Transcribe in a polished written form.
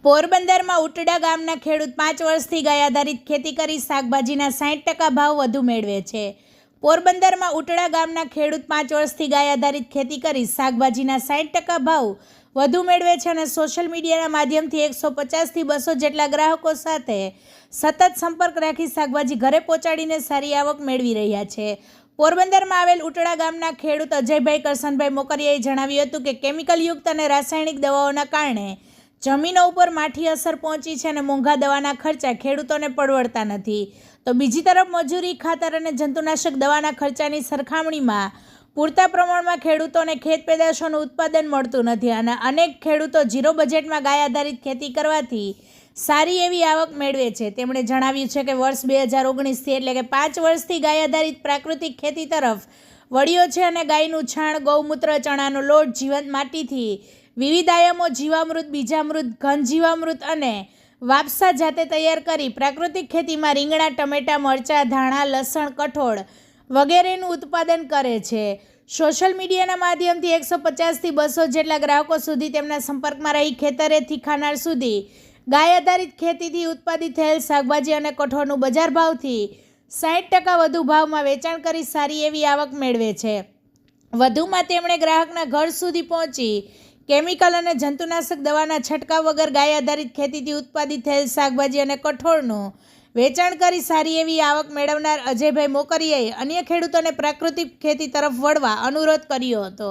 પોરબંદરમાં ઉટડા ગામના ખેડૂત 5 વર્ષથી ગાય આધારિત ખેતી કરી શાકભાજીના 60% ભાવ વધુ મેળવે છે. પોરબંદરમાં ઉટડા ગામના ખેડૂત 5 વર્ષથી ગાય આધારિત ખેતી કરી શાકભાજીના 60% ભાવ વધુ મેળવે છે અને સોશિયલ મીડિયાના માધ્યમથી 150થી 200 જેટલા ગ્રાહકો સાથે સતત સંપર્ક રાખી શાકભાજી ઘરે પહોંચાડીને સારી આવક મેળવી રહ્યા છે. પોરબંદરમાં આવેલ ઉટડા ગામના ખેડૂત અજયભાઈ કરશનભાઈ મોકરિયાએ જણાવ્યું હતું કે કેમિકલયુક્ત અને રાસાયણિક દવાઓના કારણે જમીનો ઉપર માઠી અસર પહોંચી છે અને મોંઘા દવાના ખર્ચા ખેડૂતોને પરવડતા નથી. તો બીજી તરફ મજૂરી, ખાતર અને જંતુનાશક દવાના ખર્ચાની સરખામણીમાં પૂરતા પ્રમાણમાં ખેડૂતોને ખેત પેદાશોનું ઉત્પાદન મળતું નથી અને અનેક ખેડૂતો ઝીરો બજેટમાં ગાય આધારિત ખેતી કરવાથી સારી એવી આવક મેળવે છે. તેમણે જણાવ્યું છે કે વર્ષ 2019થી એટલે કે 5 વર્ષથી ગાય આધારિત પ્રાકૃતિક ખેતી તરફ વળ્યો છે અને ગાયનું છાણ, ગૌમૂત્ર, ચણાનો લોટ, જીવંત માટીથી વિવિધ આયામો જીવામૃત, બીજામૃત, ઘન જીવામૃત અને વાપસા જાતે તૈયાર કરી પ્રાકૃતિક ખેતીમાં રીંગણા, ટમેટાં, મરચાં, ધાણા, લસણ, કઠોળ વગેરેનું ઉત્પાદન કરે છે. સોશિયલ મીડિયાના માધ્યમથી 150થી 200 જેટલા ગ્રાહકો સુધી તેમના સંપર્કમાં રહી ખેતરેથી ખાનાર સુધી ગાય આધારિત ખેતીથી ઉત્પાદિત થયેલ શાકભાજી અને કઠોળનું બજાર ભાવથી 60% વધુ ભાવમાં વેચાણ કરી સારી એવી આવક મેળવે છે. વધુમાં તેમણે ગ્રાહકના ઘર સુધી પહોંચી કેમિકલ અને જંતુનાશક દવાના છંટકાવ વગર ગાય આધારિત ખેતીથી ઉત્પાદિત થયેલ શાકભાજી અને કઠોળનું વેચાણ કરી સારી એવી આવક મેળવનાર અજયભાઈ મોકરિયાએ અન્ય ખેડૂતોને પ્રાકૃતિક ખેતી તરફ વળવા અનુરોધ કર્યો હતો.